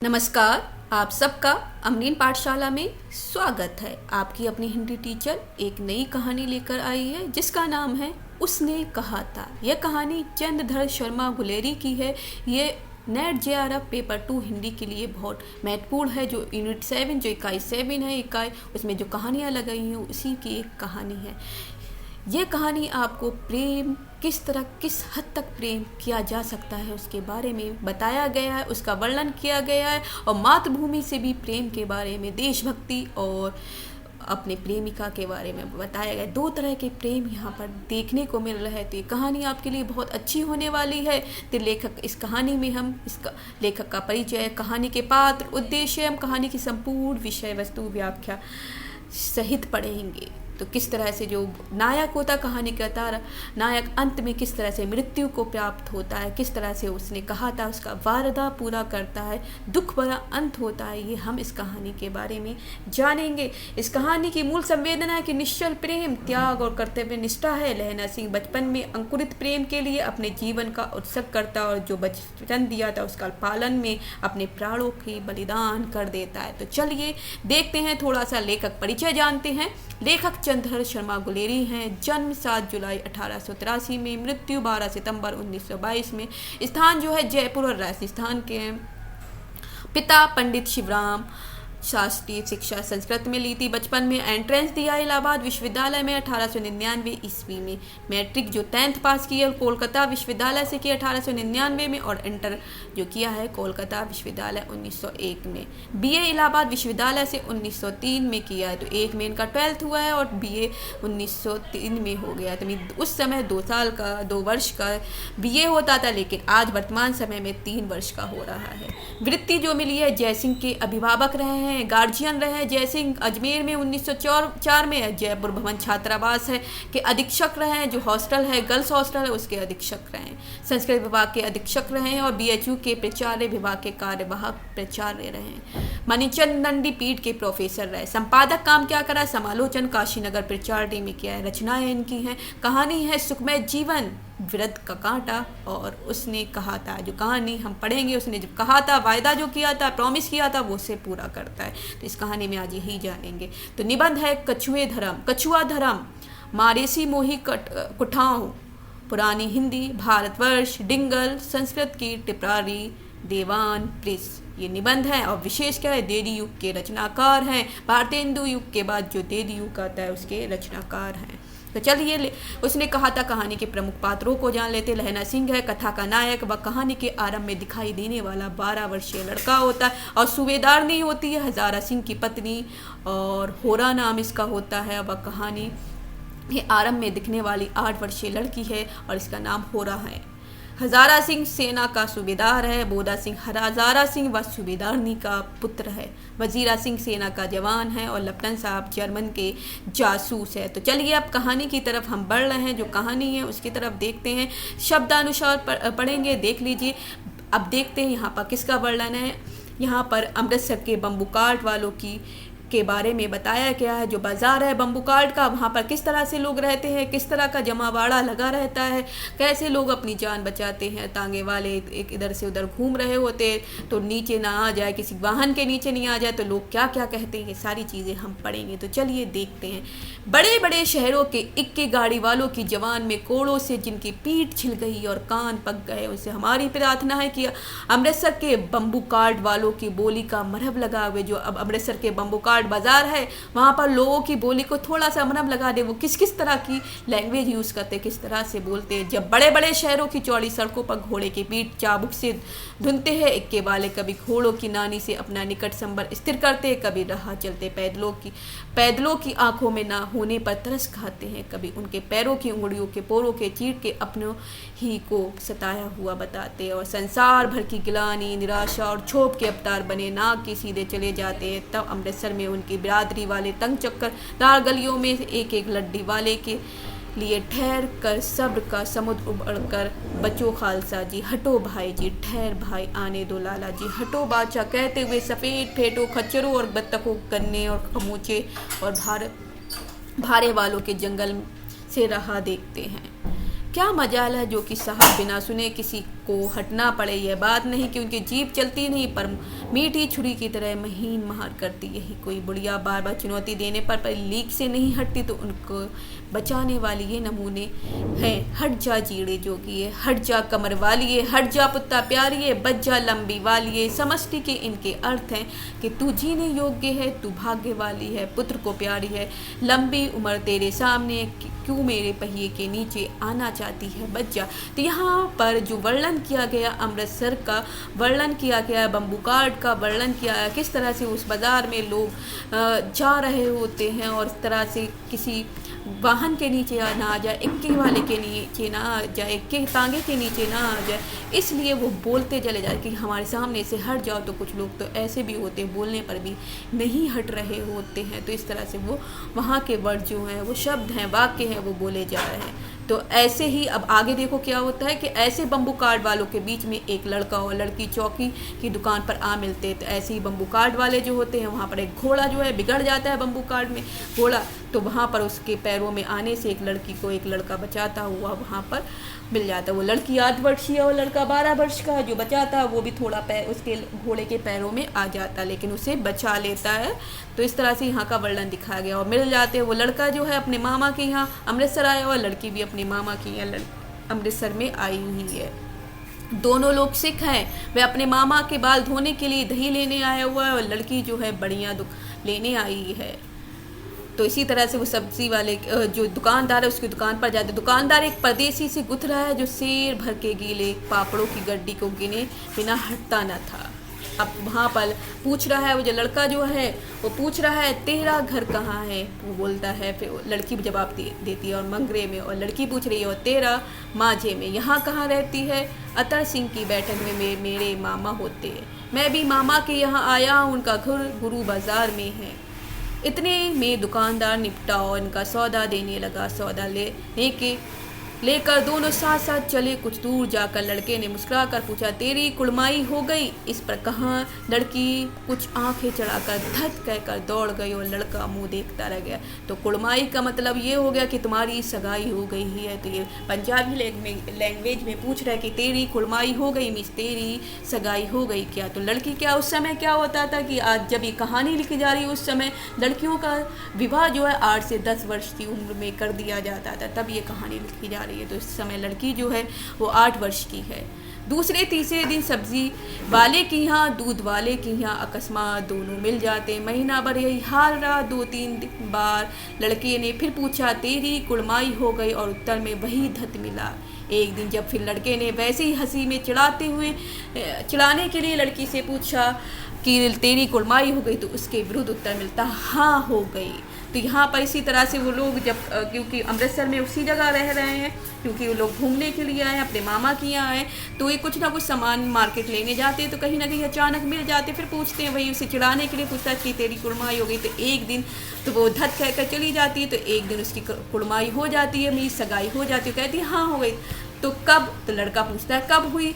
नमस्कार, आप सबका अमरीन पाठशाला में स्वागत है। आपकी अपनी हिंदी टीचर एक नई कहानी लेकर आई है जिसका नाम है उसने कहा था। यह कहानी चंद्रधर शर्मा गुलेरी की है। ये नेट JRF पेपर 2 हिंदी के लिए बहुत महत्वपूर्ण है। जो यूनिट 7 जो इकाई 7 है, इकाई उसमें जो कहानियाँ लगाई हैं उसी की एक कहानी है। ये कहानी आपको प्रेम किस तरह किस हद तक प्रेम किया जा सकता है उसके बारे में बताया गया है, उसका वर्णन किया गया है और मातृभूमि से भी प्रेम के बारे में, देशभक्ति और अपने प्रेमिका के बारे में बताया गया। 2 तरह के प्रेम यहाँ पर देखने को मिल रहे थे। कहानी आपके लिए बहुत अच्छी होने वाली है। तो लेखक इस कहानी में हम इसका लेखक का परिचय, कहानी के पात्र, उद्देश्य, हम कहानी की संपूर्ण विषय वस्तु व्याख्या सहित पढ़ेंगे। तो किस तरह से जो नायक होता कहानी का तारा, नायक अंत में किस तरह से मृत्यु को प्राप्त होता है, किस तरह से उसने कहा था उसका वादा पूरा करता है, दुख भरा अंत होता है, ये हम इस कहानी के बारे में जानेंगे। इस कहानी की मूल संवेदना है कि निश्चल प्रेम, त्याग और कर्तव्य निष्ठा है। लहना सिंह बचपन में अंकुरित प्रेम के लिए अपने जीवन का उत्सर्ग करता और जो वचन दिया था उसका पालन में अपने प्राणों की बलिदान कर देता है। तो चलिए देखते हैं, थोड़ा सा लेखक परिचय जानते हैं। लेखक चंद्रधर शर्मा गुलेरी हैं। जन्म 7 जुलाई 1883 में, मृत्यु 12 सितंबर 1922 में। स्थान जो है जयपुर और राजस्थान के हैं। पिता पंडित शिवराम शास्त्रीय शिक्षा संस्कृत में ली थी। बचपन में एंट्रेंस दिया इलाहाबाद विश्वविद्यालय में 1899 ईस्वी में। मैट्रिक जो 10th पास किया कोलकाता विश्वविद्यालय से किया 1899 में और इंटर जो किया है कोलकाता विश्वविद्यालय 1901 में। BA इलाहाबाद विश्वविद्यालय से 1903 में किया है। तो 1 में इनका 12th हुआ है और BA 1903 में हो गया। तो उस समय 2 वर्ष का BA होता था, लेकिन आज वर्तमान समय में 3 वर्ष का हो रहा है। वृत्ति जो मिली है, जयसिंह के अभिभावक रहे हैं, गार्जियन रहे। जयसिंह अजमेर में 1904 में जयपुर भवन छात्रावास है के अधीक्षक रहे हैं। जो हॉस्टल है गर्ल्स हॉस्टल है उसके अधीक्षक रहे। संस्कृत विभाग के अधीक्षक रहे और BHU के प्राचार्य विभाग के कार्यवाहक प्राचार्य रहे। मणिचंद दंडी पीठ के प्रोफेसर रहे। संपादक काम क्या करा, समालोचन काशीनगर प्राचार्य में किया है। रचनाएं इनकी हैं। कहानी है सुखमय जीवन, विरध का कांटा और उसने कहा था। जो कहानी हम पढ़ेंगे, उसने जब कहा था, वायदा जो किया था, प्रॉमिस किया था, वो उसे पूरा करता है। तो इस कहानी में आज यही जानेंगे। तो निबंध है कछुआ धर्म, मारेसी मोही कुठाओं, पुरानी हिंदी, भारतवर्ष, डिंगल, संस्कृत की टिप्पणी, देवान प्रेस। ये निबंध है और विशेष क्या है, देदी युग के रचनाकार हैं। भारतीय हिंदू युग के बाद जो देदी युग आता है उसके रचनाकार हैं। तो चलिए उसने कहा था कहानी के प्रमुख पात्रों को जान लेते। लहना सिंह है कथा का नायक। वह कहानी के आरंभ में दिखाई देने वाला 12 वर्षीय लड़का होता है और सूबेदारनी होती है हजारा सिंह की पत्नी और होरा नाम इसका होता है। वह कहानी के आरंभ में दिखने वाली 8 वर्षीय लड़की है और इसका नाम होरा है। हजारा सिंह सेना का सूबेदार है। बोदा सिंह हजारा सिंह व सूबेदारनी का पुत्र है। वजीरा सिंह सेना का जवान है और लपटन साहब जर्मन के जासूस है। तो चलिए अब कहानी की तरफ हम बढ़ रहे हैं। जो कहानी है उसकी तरफ देखते हैं, शब्दानुसार पढ़ेंगे, देख लीजिए। अब देखते हैं यहाँ पर किसका वर्णन है। यहाँ पर अमृतसर के बम्बू कार्ट वालों के बारे में बताया गया है। जो बाजार है बम्बू कार्ट का, वहाँ पर किस तरह से लोग रहते हैं, किस तरह का जमावाड़ा लगा रहता है, कैसे लोग अपनी जान बचाते हैं। तांगे वाले एक इधर से उधर घूम रहे होते तो नीचे ना आ जाए, किसी वाहन के नीचे नहीं आ जाए तो लोग क्या क्या कहते हैं, ये सारी चीज़ें हम पढ़ेंगे। तो चलिए देखते हैं। बड़े बड़े शहरों के इक्के गाड़ी वालों की जवान में कोड़ों से जिनकी पीठ छिल गई और कान पक गए, उनसे हमारी प्रार्थना है कि अमृतसर के बम्बू कार्ट वालों की बोली का मरहब लगा हुए। जो अब अमृतसर के बम्बू कार्ट बाजार है वहाँ पर लोगों की बोली को थोड़ा सा मरहब लगा दे। वो किस किस तरह की लैंग्वेज यूज़ करते, किस तरह से बोलते हैं। जब बड़े बड़े शहरों की चौड़ी सड़कों पर घोड़े की पीठ चाबुक से धुनते हैं, इक्के वाले कभी घोड़ों की नानी से अपना निकट संबंध स्थिर करते, कभी राह चलते पैदलों की आंखों में ना होने पर तरस खाते हैं, कभी उनके पैरों की उंगलियों के पोरों के चीर के अपनों ही को सताया हुआ बताते और संसार भर की गिलानी, निराशा और क्षोभ के अवतार बने नाक के सीधे चले जाते हैं। तब अमृतसर में उनकी बिरादरी वाले तंग चक्कर दार गलियों में एक एक लड्डी वाले के लिए ठहर कर सब्र का समुद्र उबड़कर, बचो खालसा जी, हटो भाई जी, ठहर भाई आने दो लाला जी, हटो बादशाह कहते हुए सफ़ेद फेटों, खच्चरों और बत्तखों, गन्ने और खमोचे और भारे वालों के जंगल से राह देखते हैं। क्या मजाल है जो कि साहब बिना सुने किसी को हटना पड़े। यह बात नहीं कि उनकी जीभ चलती नहीं, पर मीठी छुरी की तरह महीन मार करती। यही कोई बुढ़िया बार बार चुनौती देने पर लीक से नहीं हटती तो उनको बचाने वाली ये नमूने हैं। हट जा जीड़े जोगिए, हट जा कमर वालिए, हट जा पुत्ता प्यारिए, बच जा लंबी वालिए। समष्टि के इनके अर्थ हैं कि तू जीने योग्य है, तू भाग्य वाली है, पुत्र को प्यारी है। लंबी उम्र तेरे सामने, क्यों मेरे पहिए के नीचे आना चाहती है, बच जा। तो यहाँ पर जो वर्णन किया गया अमृतसर का, वर्णन किया गया बम्बू कार्ड का, वर्णन किया गया किस तरह से उस बाज़ार में लोग जा रहे होते हैं और इस तरह से किसी वाहन के नीचे ना आ जाए, इक्के वाले के नीचे ना आ जाए, इक्के तांगे के नीचे ना आ जाए, इसलिए वो बोलते चले जाए कि हमारे सामने से हट जाओ। तो कुछ लोग तो ऐसे भी होते हैं बोलने पर भी नहीं हट रहे होते हैं। तो इस तरह से वो वहाँ के वर्ड जो हैं, वो शब्द हैं, वाक्य हैं, वो बोले जा रहे हैं। तो ऐसे ही अब आगे देखो क्या होता है कि ऐसे बम्बू कार्ड वालों के बीच में एक लड़का और लड़की चौकी की दुकान पर आ मिलते हैं। तो ऐसे ही बम्बू कार्ड वाले जो होते हैं, वहाँ पर एक घोड़ा जो है बिगड़ जाता है बम्बू कार्ड में घोड़ा, तो वहाँ पर उसके पैरों में आने से एक लड़की को एक लड़का बचाता हुआ वहाँ पर मिल जाता है। वो लड़की 8 वर्षीय और लड़का 12 वर्ष का, जो बचाता है वो भी थोड़ा पैर उसके घोड़े के पैरों में आ जाता है, लेकिन उसे बचा लेता है। तो इस तरह से यहाँ का वर्णन दिखाया गया। और मिल जाते हैं, वो लड़का जो है अपने मामा के यहाँ अमृतसर आया हुआ, लड़की भी अपने मामा के यहाँ अमृतसर में आई हुई है। दोनों लोग सिख हैं। वह अपने मामा के बाल धोने के लिए दही लेने आया हुआ है और लड़की जो है बढ़िया लेने आई है। तो इसी तरह से वो सब्जी वाले जो दुकानदार है उसकी दुकान पर जाते। दुकानदार एक परदेसी से गुथ रहा है जो शेर भर के गीले पापड़ों की गड्डी को गिने बिना हटता न था। अब वहाँ पर पूछ रहा है, वो जो लड़का जो है वो पूछ रहा है तेरा घर कहाँ है। वो बोलता है, फिर लड़की भी जवाब देती है और मंगरे में, और लड़की पूछ रही है और तेरा माझे में। यहाँ कहाँ रहती है? अतर सिंह की बैठक में मेरे मामा होते हैं। मैं भी मामा के यहाँ आया हूँ, उनका घर गुरु बाजार में है। इतने में दुकानदार निपटा और इनका सौदा देने लगा। सौदा लेकर दोनों साथ साथ चले। कुछ दूर जाकर लड़के ने मुस्कुराकर पूछा, तेरी कुड़माई हो गई? इस पर कहाँ लड़की कुछ आंखें चढ़ाकर धत कहकर दौड़ गई और लड़का मुंह देखता रह गया। तो कुड़माई का मतलब ये हो गया कि तुम्हारी सगाई हो गई है। तो ये पंजाबी लैंग्वेज में पूछ रहा है कि तेरी कुड़माई हो गई मीन्स तेरी सगाई हो गई क्या। तो लड़की क्या, उस समय क्या होता था कि आज जब ये कहानी लिखी जा रही है उस समय लड़कियों का विवाह जो है 8 से 10 वर्ष की उम्र में कर दिया जाता था, तब ये कहानी लिखी जा रही है। तो इस समय लड़की जो है वो 8 वर्ष की है। दूसरे तीसरे दिन सब्जी वाले की यहाँ दूध वाले की यहाँ अकस्मात दोनों मिल जाते। महीना भर यही हाल रहा। 2-3 बार लड़के ने फिर पूछा, तेरी कुड़माई हो गई? और उत्तर में वही धत मिला। एक दिन जब फिर लड़के ने वैसे ही हंसी में चिढ़ाने के लिए लड़की से पूछा कि तेरी कुड़माई हो गई, तो उसके विरुद्ध उत्तर मिलता, हाँ हो गई। तो यहाँ पर इसी तरह से वो लोग जब क्योंकि अमृतसर में उसी जगह रह रहे हैं, क्योंकि वो लोग घूमने के लिए आए हैं, अपने मामा के यहाँ आए, तो ये कुछ ना कुछ सामान मार्केट लेने जाते हैं, तो कहीं ना कहीं अचानक मिल जाते। फिर पूछते हैं, वही उसे चिढ़ाने के लिए पूछता है कि तेरी कुड़माई हो गई। तो एक दिन तो वो धत कहकर चली जाती है, तो एक दिन उसकी कुड़माई हो जाती है, मेरी सगाई हो जाती है। कहती है हाँ हो गई। तो कब? तो लड़का पूछता है कब हुई?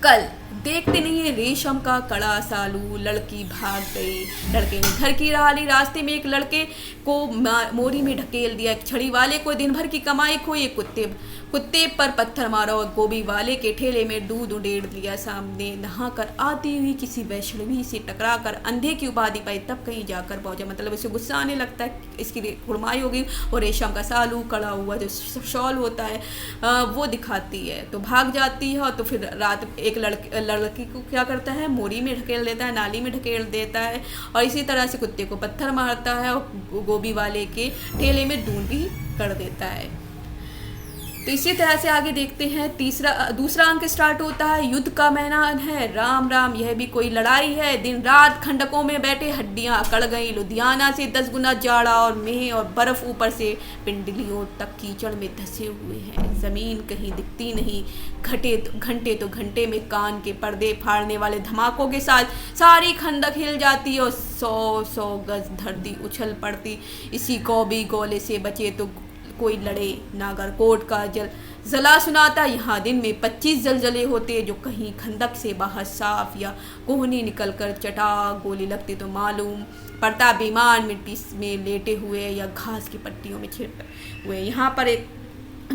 कल। देखते नहीं है रेशम का कड़ा सालू। लड़की भाग गई। लड़के ने घर की राह ली। रास्ते में एक लड़के को मोरी में ढकेल दिया। एक छड़ी वाले को दिन भर की कमाई खोई। कुत्ते पर पत्थर मारा और गोभी वाले के ठेले में दूध उड़ेड़ दिया। सामने नहाकर आती हुई किसी वैष्णवी से टकराकर अंधे की उपाधि पाई, तब कहीं जाकर पहुंचा। मतलब उसे गुस्सा आने लगता है, इसकी कुड़माई हो गई और रेशम का सालू कड़ा हुआ जो शॉल होता है वो दिखाती है। तो भाग जाती है। और तो फिर रात एक लड़की को क्या करता है, मोरी में ढकेल देता है, नाली में ढकेल देता है, और इसी तरह से कुत्ते को पत्थर मारता है और गोभी वाले के ठेले में ढूंढ भी कर देता है। तो इसी तरह से आगे देखते हैं। दूसरा अंक स्टार्ट होता है। युद्ध का मैदान है, राम राम यह भी कोई लड़ाई है। दिन रात खंडकों में बैठे हड्डियां अकड़ गई। लुधियाना से 10 गुना जाड़ा और मेह और बर्फ ऊपर से पिंडलियों तक कीचड़ में धंसे हुए हैं। जमीन कहीं दिखती नहीं। घंटे तो घंटे में कान के पर्दे फाड़ने वाले धमाकों के साथ सारी खंडक हिल जाती और 100 गज धरती उछल पड़ती। इसी कौबी गोले से बचे तो कोई लड़े। नागरकोट का जला सुनाता। यहाँ दिन में 25 जलजले होते जो कहीं खंदक से बाहर साफ या कोहनी निकलकर चटाक गोली लगती तो मालूम पड़ता बीमार मिट्टी में लेटे हुए या घास की पट्टियों में छिप हुए। यहाँ पर एक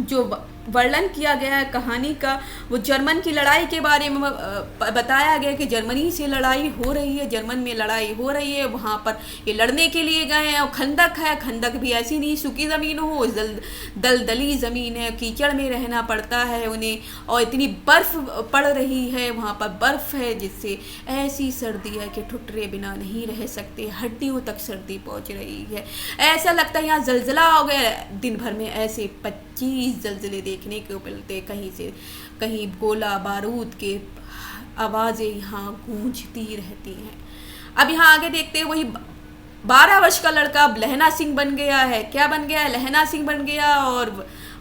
जो वर्णन किया गया है कहानी का। वो जर्मन की लड़ाई के बारे में बताया गया कि जर्मनी से लड़ाई हो रही है, जर्मन में लड़ाई हो रही है, वहाँ पर ये लड़ने के लिए गए हैं। और खंदक है, खंदक भी ऐसी नहीं सूखी ज़मीन हो, दलदली ज़मीन है, कीचड़ में रहना पड़ता है उन्हें, और इतनी बर्फ़ पड़ रही है, वहाँ पर बर्फ़ है जिससे ऐसी सर्दी है कि ठुटरे बिना नहीं रह सकते, हड्डियों तक सर्दी पहुँच रही है। ऐसा लगता है यहाँ जलजला हो गया। दिन भर में ऐसे 25 जलजले देखने को मिलते, कहीं से कहीं गोला बारूद के आवाज़ें यहाँ गूंजती रहती हैं। अब यहाँ आगे देखते हैं, वही 12 वर्ष का लड़का अब लहना सिंह बन गया है। क्या बन गया है? लहना सिंह बन गया,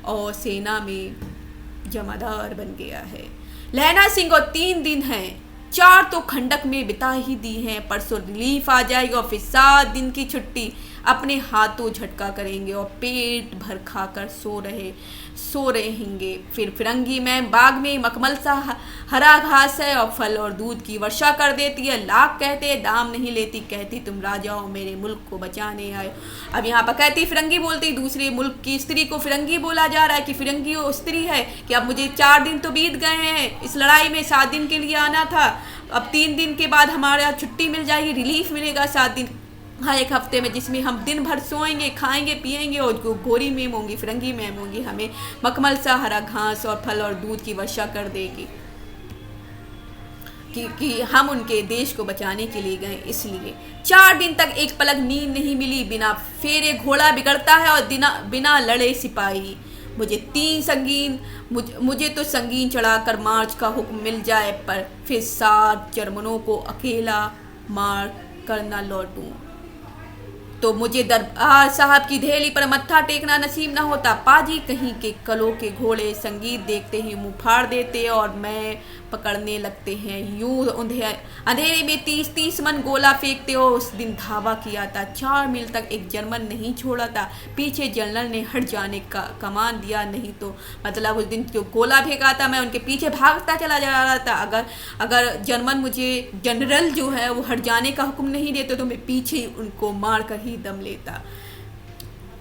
और सेना में जमादार बन गया है। लहना सिंह को 3 दिन हैं, 4 तो खंडक में बिता ही दी हैं, परसों रिलीफ आ जाएगी और फिर 7 दिन की छुट्टी। अपने हाथों झटका करेंगे और पेट भर खाकर सो रहेंगे। फिर फिरंगी में बाग में मखमल सा हरा घास है और फल और दूध की वर्षा कर देती है। लाख कहते दाम नहीं लेती, कहती तुम राजाओं मेरे मुल्क को बचाने आए। अब यहाँ पर कहती फिरंगी बोलती, दूसरे मुल्क की स्त्री को फिरंगी बोला जा रहा है कि फिरंगी वो स्त्री है कि अब मुझे 4 दिन तो बीत गए हैं इस लड़ाई में, 7 दिन के लिए आना था, अब 3 दिन के बाद हमारे यहाँ छुट्टी मिल जाएगी, रिलीफ मिलेगा 7 दिन, हाँ 1 हफ्ते में, जिसमें हम दिन भर सोएंगे, खाएंगे, पिएंगे और गोरी में होंगी, फिरंगी में होंगी, हमें मखमल सा हरा घास और फल और दूध की वर्षा कर देगी कि हम उनके देश को बचाने के लिए गए। इसलिए 4 दिन तक एक पलक नींद नहीं मिली, बिना फेरे घोड़ा बिगड़ता है और बिना लड़े सिपाही। मुझे तो संगीन चढ़ाकर मार्च का हुक्म मिल जाए, पर फिर 7 जर्मनों को अकेला मार कर न लौटूं तो मुझे दरबार साहब की धेली पर मत्था टेकना नसीब न होता। पाजी कहीं के कलों के घोड़े संगीत देखते ही मुंह फाड़ देते और मैं पकड़ने लगते हैं। यूं अंधेरे में 30 मन गोला फेंकते हो। उस दिन धावा किया था, 4 मील तक एक जर्मन नहीं छोड़ा था। पीछे जनरल ने हट जाने का कमान दिया, नहीं तो मतलब उस दिन जो गोला फेंका था मैं उनके पीछे भागता चला जा रहा था। अगर जनरल जो है वो हट जाने का हुक्म नहीं देते तो मैं पीछे ही उनको मार कर ही दम लेता,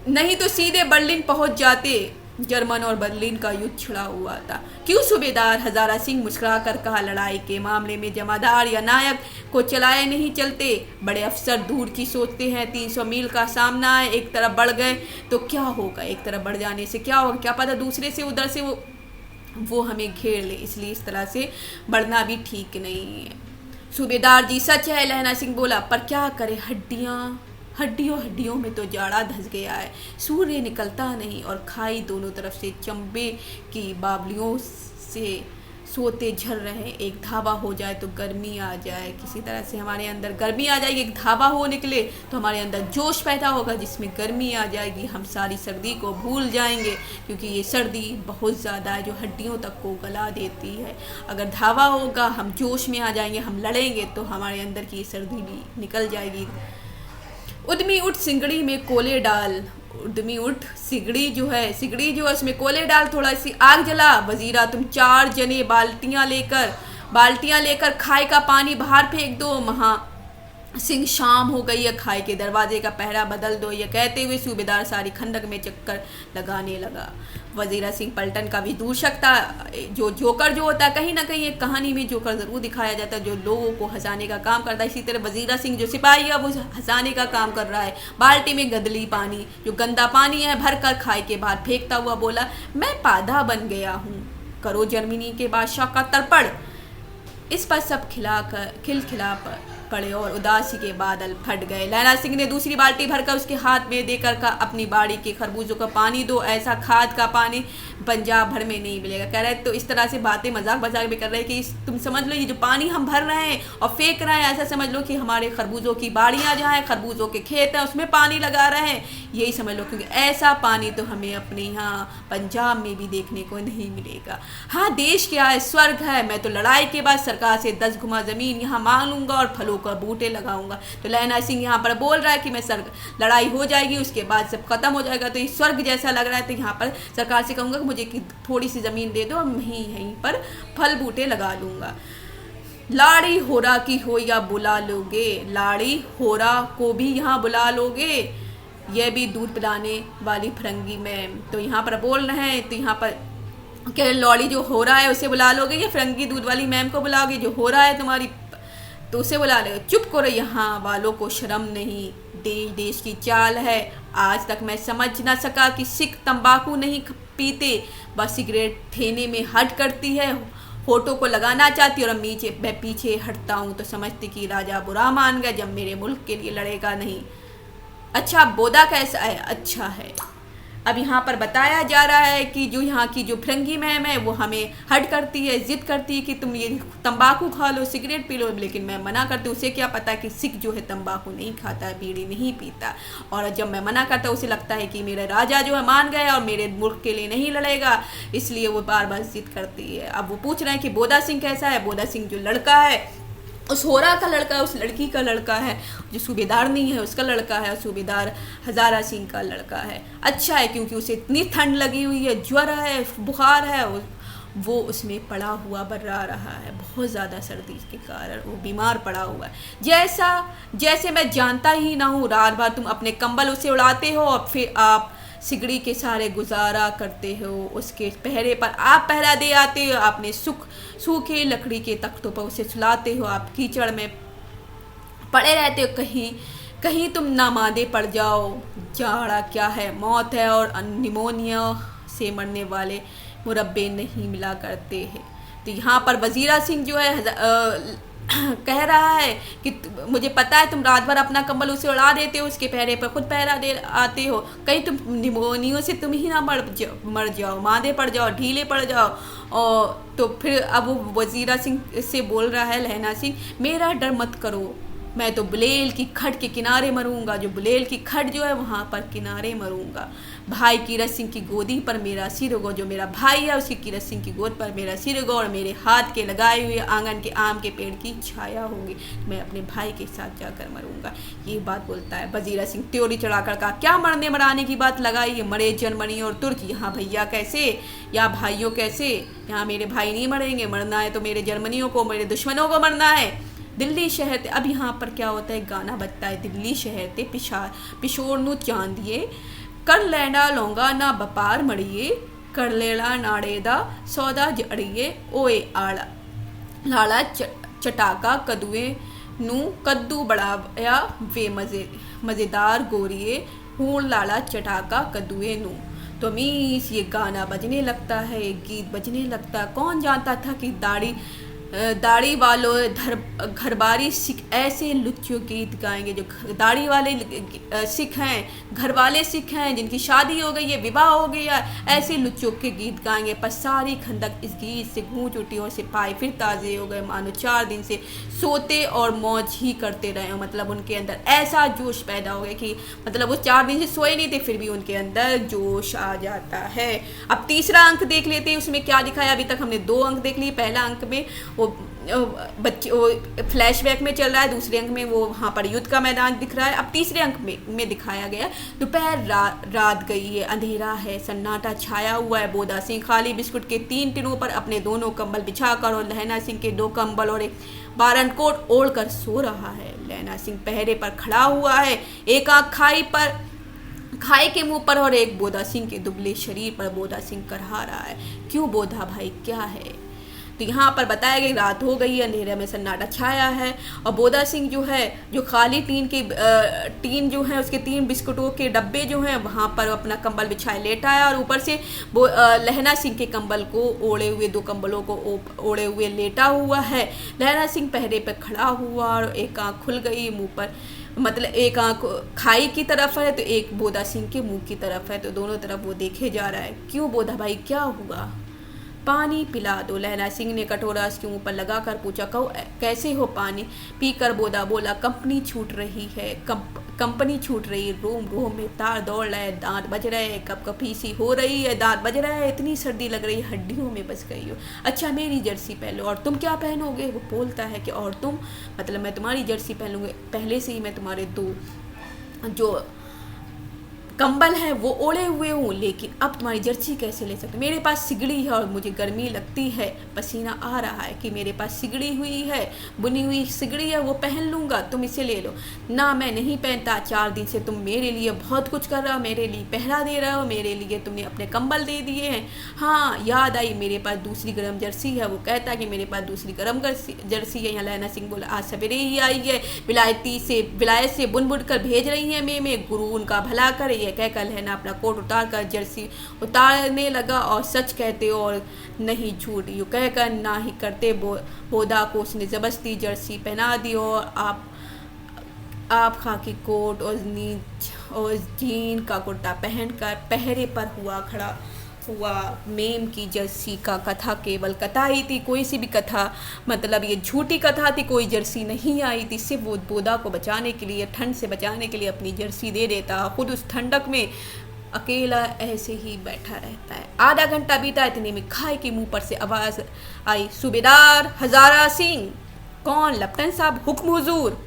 नहीं तो सीधे बर्लिन पहुंच जाते। जर्मन और बर्लिन का युद्ध छिड़ा हुआ था। क्यों सूबेदार? हजारा सिंह मुस्कुरा कर कहा, लड़ाई के मामले में जमादार या नायक को चलाए नहीं चलते। बड़े अफसर दूर की सोचते हैं। 300 मील का सामना है, एक तरफ बढ़ गए तो क्या होगा, एक तरफ बढ़ जाने से क्या होगा, क्या पता दूसरे से उधर से वो हमें घेर ले, इसलिए इस तरह से बढ़ना भी ठीक नहीं है। सूबेदार जी सच है, लहना सिंह बोला, पर क्या करे, हड्डियों में तो जाड़ा धस गया है। सूर्य निकलता नहीं और खाई दोनों तरफ से चंबे की बावलियों से सोते झर रहे। एक धावा हो जाए तो गर्मी आ जाए, किसी तरह से हमारे अंदर गर्मी आ जाएगी। एक धावा हो निकले तो हमारे अंदर जोश पैदा होगा जिसमें गर्मी आ जाएगी। हम सारी सर्दी को भूल जाएंगे क्योंकि ये सर्दी बहुत ज़्यादा है जो हड्डियों तक को गला देती है। अगर धावा होगा, हम जोश में आ जाएंगे, हम लड़ेंगे तो हमारे अंदर की सर्दी भी निकल जाएगी। उद्यमी उठ सिगड़ी में कोले डाल, उद्यमी उठ सिगड़ी जो है उसमें कोले डाल, थोड़ा सी आग जला। वजीरा तुम 4 जने बाल्टियां लेकर खाए का पानी बाहर फेंक दो। महा सिंह शाम हो गई है, खाई के दरवाजे का पहरा बदल दो। यह कहते हुए सूबेदार सारी खंदक में चक्कर लगाने लगा। वजीरा सिंह पलटन का विदूषक था। जो जोकर जो होता है, कहीं ना कहीं एक कहानी में जोकर जरूर दिखाया जाता है जो लोगों को हंसाने का काम करता है। इसी तरह वजीरा सिंह जो सिपाही है वो हंसाने का काम कर रहा है। बाल्टी में गंदली पानी, जो गंदा पानी है, भर कर खाई के बाहर फेंकता हुआ बोला, मैं पाधा बन गया हूँ, करो जर्मनी के बादशाह का तर्पण। इस पर सब खिलखिला पड़े और उदासी के बादल फट गए। लहरा सिंह ने दूसरी बाल्टी भरकर उसके हाथ में देकर कहा, अपनी बाड़ी के खरबूजों का पानी दो, ऐसा खाद का पानी पंजाब भर में नहीं मिलेगा। कह रहे तो इस तरह से बातें मजाक में कर रहे हैं कि तुम समझ लो ये जो पानी हम भर रहे हैं और फेंक रहे हैं, ऐसा समझ लो कि हमारे खरबूजों की बाड़ियाँ जहाँ हैं, खरबूजों के खेत हैं, उसमें पानी लगा रहे हैं, यही समझ लो, क्योंकि ऐसा पानी तो हमें अपने यहाँ पंजाब में भी देखने को नहीं मिलेगा। हाँ, देश क्या है, स्वर्ग है। मैं तो लड़ाई के बाद सरकार से 10 गुना जमीन यहाँ मांग लूंगा और फलों का बूटे लगाऊंगा। तो लहना सिंह यहाँ पर बोल रहा है कि मैं लड़ाई हो जाएगी, उसके बाद सब खत्म हो जाएगा, तो ये स्वर्ग जैसा लग रहा है। तो यहाँ पर सरकार से कहूँगा कि मुझे थोड़ी सी ज़मीन दे दो और मैं यहीं पर फल बूटे लगा लूँगा। लाड़ी होरा की हो या बुला लोगे, लाड़ी होरा को भी यहाँ बुला लोगे, यह भी दूध पिलाने वाली फिरंगी में। तो यहाँ पर बोल रहे हैं, तो यहाँ पर क्या लौड़ी जो हो रहा है उसे बुला लोगे या फिरंगी दूध वाली मैम को बुलाओगे जो हो रहा है तुम्हारी, तो उसे बुला ले। चुप करो, यहाँ वालों को शर्म नहीं, देश देश की चाल है। आज तक मैं समझ ना सका कि सिख तंबाकू नहीं पीते, बस सिगरेट थैने में हट करती है, होठों को लगाना चाहती और मैं पीछे हटता हूँ तो समझती कि राजा बुरा मान गया जब मेरे मुल्क के लिए लड़ेगा नहीं। अच्छा, बोदा कैसा है? अच्छा है। अब यहाँ पर बताया जा रहा है कि जो यहाँ की जो फिरंगी मैम है वो हमें हट करती है, जिद करती है कि तुम ये तंबाकू खा लो, सिगरेट पी लो, लेकिन मैं मना करती हूँ। उसे क्या पता कि सिख जो है तंबाकू नहीं खाता है, बीड़ी नहीं पीता, और जब मैं मना करता हूँ उसे लगता है कि मेरा राजा जो है मान गया और मेरे मुल्क के लिए नहीं लड़ेगा, इसलिए वो बार बार जिद करती है। अब वो पूछ रहे हैं कि बोदा सिंह कैसा है। बोदा सिंह जो लड़का है, उस होरा का लड़का है, उस लड़की का लड़का है, जो सूबेदार नहीं है उसका लड़का है, सूबेदार हजारा सिंह का लड़का है। अच्छा है क्योंकि उसे इतनी ठंड लगी हुई है, ज्वर है, बुखार है, वो उसमें पड़ा हुआ बर्रा रहा है, बहुत ज़्यादा सर्दी के कारण वो बीमार पड़ा हुआ है। जैसे मैं जानता ही ना हूँ, रात भर तुम अपने कंबल उसे उड़ाते हो और फिर आप सिगड़ी के सारे गुजारा करते हो, उसके पहरे पर आप पहरा दे आते हो, आपने सूखे लकड़ी के तख्तों पर उसे सुलाते हो, आप कीचड़ में पड़े रहते हो, कहीं तुम ना मादे पड़ जाओ। जाड़ा क्या है, मौत है, और निमोनिया से मरने वाले मुरब्बे नहीं मिला करते हैं। तो यहाँ पर वजीरा सिंह जो है कह रहा है कि मुझे पता है तुम रात भर अपना कंबल उसे उड़ा देते हो, उसके पहरे पर खुद पहरा दे आते हो, कहीं तुम निमोनिया से तुम ही ना मर जाओ, मादे पड़ जाओ, ढीले पड़ जाओ। और तो फिर अब वो वजीरा सिंह से बोल रहा है, लहना सिंह, मेरा डर मत करो, मैं तो बुलेल की खड के किनारे मरूंगा, जो बुलेल की खड जो है वहाँ पर किनारे मरूंगा। भाई कीरत सिंह की गोदी पर मेरा सिर होगा, जो मेरा भाई है उसकी कीरत सिंह की गोद पर मेरा सिर होगा, और मेरे हाथ के लगाए हुए आंगन के आम के पेड़ की छाया होगी, मैं अपने भाई के साथ जाकर मरूंगा। ये बात बोलता है। वजीरा सिंह त्योरी चढ़ाकर कहा, क्या मरने मराने की बात लगाई है, मरे जर्मनी और तुर्क, यहाँ भैया कैसे, यहाँ भाइयों कैसे, यहाँ मेरे भाई नहीं मरेंगे, मरना है तो मेरे जर्मनियों को, मेरे दुश्मनों को मरना है। दिल्ली शहर ते, अब यहाँ पर क्या होता है, गाना बजता है, दिल्ली शहर ते पिशोर नू चांदिए, कर लेना लौंगा ना बपार मड़िए, कर लेना नाड़े दा सौदा जड़िए, ओए आड़ा लाला चटाका कदुए नू कद्दू बढ़ाया वे मज़ेदार गोरिए, हूण लाला चटाका कद्दुए नू। तो मीस ये गाना बजने लगता है, एक गीत बजने लगता है। कौन जानता था कि दाढ़ी वालों घरबारी सिख ऐसे लुच्चों गीत गाएंगे, जो दाढ़ी वाले सिख हैं, घर वाले सिख हैं, जिनकी शादी हो गई है, विवाह हो गया, ऐसे लुच्चों के गीत गाएंगे। पर सारी खंदक इस गीत से गूंज उठी और सिपाही फिर ताज़े हो गए, मानो 4 दिन से सोते और मौज ही करते रहे। मतलब उनके अंदर ऐसा जोश पैदा हो गया कि मतलब वो 4 दिन से सोए नहीं थे, फिर भी उनके अंदर जोश आ जाता है। अब तीसरा अंक देख लेते हैं, उसमें क्या दिखाया। अभी तक हमने 2 अंक देख लिए। पहला अंक में वो बच्चे वो फ्लैशबैक में चल रहा है, दूसरे अंक में वो वहाँ पर युद्ध का मैदान दिख रहा है। अब तीसरे अंक में दिखाया गया दोपहर रात गई है, अंधेरा है, सन्नाटा छाया हुआ है। बोदा सिंह खाली बिस्कुट के 3 टिनों पर अपने दोनों कंबल बिछाकर और लहना सिंह के 2 कंबल और एक बारन कोट ओढ़ कर सो रहा है। लहना सिंह पहरे पर खड़ा हुआ है, एक आँख खाई के मुंह पर और एक बोदा सिंह के दुबले शरीर पर। बोदा सिंह करहा रहा है, क्यों बोधा भाई, क्या है। तो यहाँ पर बताया गया रात हो गई है, अंधेरे में सन्नाटा छाया है, और बोदा सिंह जो है जो खाली टीन जो है उसके 3 बिस्कुटों के डब्बे जो हैं वहाँ पर अपना कंबल बिछाए लेटा है, और ऊपर से लहना सिंह के कंबल को ओढ़े हुए 2 कंबलों को ओढ़े हुए लेटा हुआ है। लहना सिंह पहरे पर खड़ा हुआ और एक आँख खुल गई मुँह पर, मतलब एक आँख खाई की तरफ है तो एक बोदा सिंह के मुंह की तरफ है, तो दोनों तरफ वो देखे जा रहा है। क्यों बोधा भाई, क्या हुआ, पानी पिला दो। लहना सिंह ने कटोरा उसके मुंह पर लगा कर पूछा, कहो कैसे हो। पानी पीकर बोदा बोला, कंपनी छूट रही है, कंपनी छूट रही, रोम में तार दौड़ रहे, दांत बज रहे, कपकपी सी हो रही है, दांत बज रहे हैं, इतनी सर्दी लग रही, हड्डियों में बस गई हो। अच्छा मेरी जर्सी पहन लो। और तुम क्या पहनोगे, वो बोलता है कि और तुम, मतलब मैं तुम्हारी जर्सी पहन लूँगी, पहले से ही मैं तुम्हारे 2 जो कंबल है वो ओढ़े हुए हूँ, लेकिन अब तुम्हारी जर्सी कैसे ले सकते? मेरे पास सिगड़ी है और मुझे गर्मी लगती है, पसीना आ रहा है कि मेरे पास सिगड़ी हुई है, बुनी हुई सिगड़ी है, वो पहन लूँगा, तुम इसे ले लो। ना मैं नहीं पहनता, 4 दिन से तुम मेरे लिए बहुत कुछ कर रहे हो, मेरे लिए पहरा दे रहे हो, मेरे लिए तुमने अपने कंबल दे दिए हैं। हाँ याद आई, मेरे पास दूसरी गर्म जर्सी है। वो कहता है कि मेरे पास दूसरी गर्म जर्सी है। यहाँ लहना सिंह बोला, आज सवेरे ही आई है, विलायत से बुन बुन कर भेज रही है मैं गुरु उनका भला करे। यह कहकर लहना अपना कोट उतार कर जर्सी उतारने लगा, और सच कहते और नहीं झूठ यूँ कहकर ना ही करते बोदा को उसने जबरदस्ती जर्सी पहना दी, और आप खाकी कोट और जीन का कुर्ता पहनकर पहरे पर खड़ा हुआ। मेम की जर्सी का कथा केवल कथा ही थी, कोई सी भी कथा, मतलब ये झूठी कथा थी, कोई जर्सी नहीं आई थी। सिर्फ वो बोदा को बचाने के लिए, ठंड से बचाने के लिए अपनी जर्सी दे देता, खुद उस ठंडक में अकेला ऐसे ही बैठा रहता है। आधा घंटा बीता, इतने में खाए के मुंह पर से आवाज़ आई, सूबेदार हजारा सिंह। कौन? लेफ्टिनेंट साहब, हुक्म हुजूर।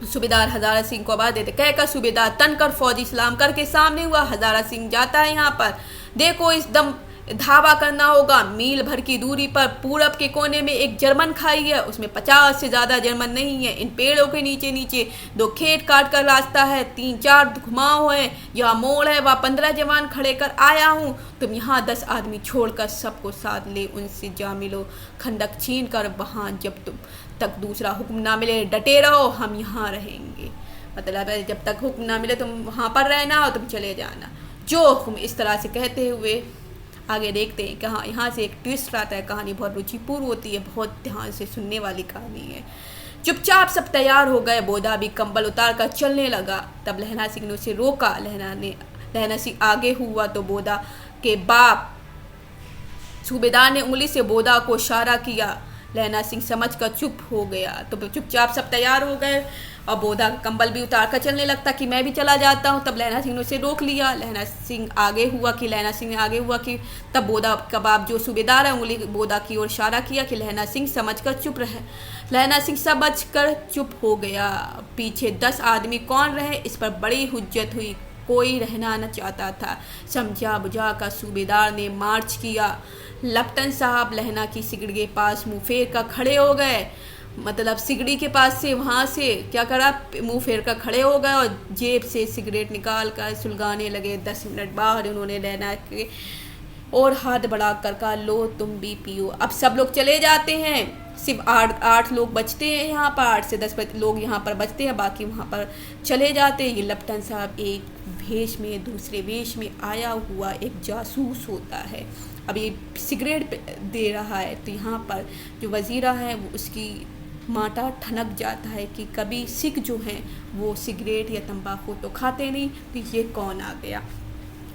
सूबेदार हजारा सिंह को आवाज देते कहकर सूबेदार तनकर फौजी सलाम करके सामने हुआ। हजारा सिंह जाता है, यहाँ पर देखो इस दम धावा करना होगा। मील भर की दूरी पर पूरब के कोने में एक जर्मन खाई है, उसमें 50 से ज़्यादा जर्मन नहीं है। इन पेड़ों के नीचे नीचे 2 खेत काट कर रास्ता है, 3-4 घुमाव है, यहाँ मोड़ है, वहाँ 15 जवान खड़े कर आया हूँ। तुम यहाँ 10 आदमी छोड़कर सबको साथ ले उनसे जा मिलो, खंडक छीन कर वहाँ जब तुम तक दूसरा हुक्म ना मिले डटे रहो, हम यहाँ रहेंगे। मतलब है जब तक हुक्म ना मिले तुम वहाँ पर रहना और तुम चले जाना। जो हुक्म इस तरह से कहते हुए आगे देखते हैं कि हाँ यहाँ से एक ट्विस्ट आता है। कहानी बहुत रुचिपूर्ण होती है, बहुत ध्यान से सुनने वाली कहानी है। चुपचाप सब तैयार हो गए, बोदा भी कंबल उतार कर चलने लगा। तब लहना सिंह ने उसे रोका। लहना सिंह आगे हुआ तो बोदा के बाप सूबेदार ने उंगली से बोदा को इशारा किया। लहना सिंह समझकर चुप हो गया। तो चुपचाप सब तैयार हो गए और बोदा कंबल भी उतार कर चलने लगता कि मैं भी चला जाता हूँ। तब लहना सिंह ने उसे रोक लिया। लहना सिंह आगे हुआ कि तब बोदा का बाप जो सूबेदार है उंगली बोदा की ओर इशारा किया कि लहना सिंह समझकर चुप रहे। लहना सिंह समझकर चुप हो गया। पीछे 10 आदमी कौन रहे इस पर बड़ी हुज्जत हुई। कोई रहना न चाहता था। समझा बुझा कर सूबेदार ने मार्च किया। लेफ्टिनेंट साहब लहना की सिगड़ी के पास मुंह फेर कर खड़े हो गए। मतलब सिगड़ी के पास से वहाँ से क्या करा, मुंह फेर कर खड़े हो गए और जेब से सिगरेट निकाल कर सुलगाने लगे। 10 मिनट बाद उन्होंने लहना के और हाथ बढ़ा कर कहा, लो तुम भी पियो। अब सब लोग चले जाते हैं, सिर्फ 8 लोग बचते हैं यहाँ पर, 8 से 10 लोग यहाँ पर बचते हैं, बाकी वहाँ पर चले जाते हैं। ये लेफ्टिनेंट साहब एक भेष में दूसरे वेश में आया हुआ एक जासूस होता है। अब ये सिगरेट दे रहा है तो यहाँ पर जो वजीरा है वो उसकी माथा ठनक जाता है कि कभी सिख जो हैं वो सिगरेट या तंबाकू तो खाते नहीं, तो ये कौन आ गया।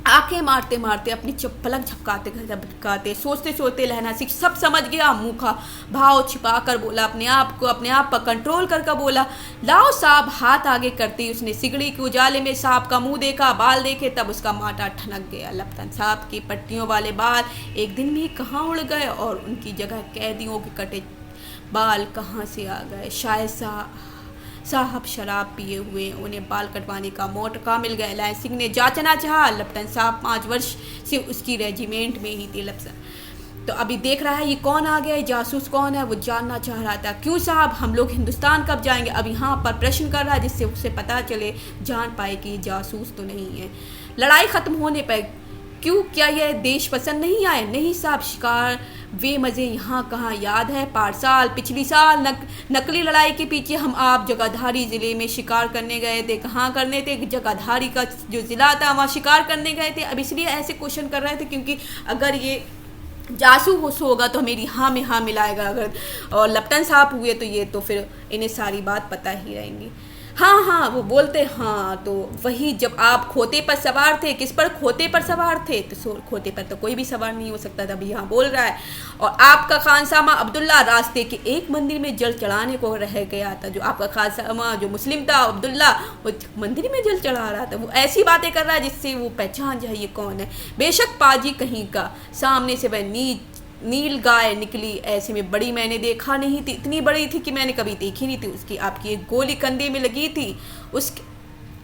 आंखें मारते मारते अपनी पलक झपकाते सोचते सोचते लहना सिंह सब समझ गया। मुंह का भाव छिपा कर बोला, अपने आप पर कंट्रोल करके बोला, लाओ साहब। हाथ आगे करते ही उसने सिगड़ी के उजाले में साहब का मुंह देखा, बाल देखे, तब उसका माथा ठनक गया। लेफ्टिनेंट साहब की पट्टियों वाले बाल एक दिन में कहाँ उड़ गए और उनकी जगह कैदियों के कटे बाल कहाँ से आ गए। शायद साहब शराब पिए हुए, उन्हें बाल कटवाने का मौका मिल गया। लहना सिंह ने जांचना चाहा। लेफ्टिनेंट साहब 5 वर्ष से उसकी रेजिमेंट में ही थे। तो अभी देख रहा है ये कौन आ गया, जासूस कौन है, वो जानना चाह रहा था। क्यों साहब, हम लोग हिंदुस्तान कब जाएंगे? अब यहाँ पर प्रश्न कर रहा है जिससे उसे पता चले, जान पाए कि ये जासूस तो नहीं है। लड़ाई खत्म होने पर क्यों, क्या यह देश पसंद नहीं आए? नहीं साहब, शिकार वे मज़े यहाँ कहाँ याद है। पिछली साल नकली लड़ाई के पीछे हम आप जगाधारी ज़िले में शिकार करने गए थे। कहाँ करने थे? जगाधारी का जो ज़िला था वहाँ शिकार करने गए थे। अब इसलिए ऐसे क्वेश्चन कर रहे थे क्योंकि अगर ये जासूस होगा तो मेरी हाँ में हाँ मिलाएगा, अगर और लेफ्टिनेंट साहब हुए तो ये तो फिर इन्हें सारी बात पता ही रहेंगी। हाँ वो बोलते हाँ, तो वही जब आप खोते पर सवार थे। किस पर? खोते पर सवार थे। तो खोते पर तो कोई भी सवार नहीं हो सकता था, अभी यहाँ बोल रहा है। और आपका खानसामा अब्दुल्ला रास्ते के एक मंदिर में जल चढ़ाने को रह गया था। जो आपका खानसामा जो मुस्लिम था अब्दुल्ला, वो मंदिर में जल चढ़ा रहा था। वो ऐसी बातें कर रहा है जिससे वो पहचान जाए ये कौन है। बेशक पाजी कहीं का, सामने से वह नील गाय निकली। ऐसे में बड़ी मैंने देखा नहीं थी, इतनी बड़ी थी कि मैंने कभी देखी नहीं थी। उसकी आपकी एक गोली कंधे में लगी थी।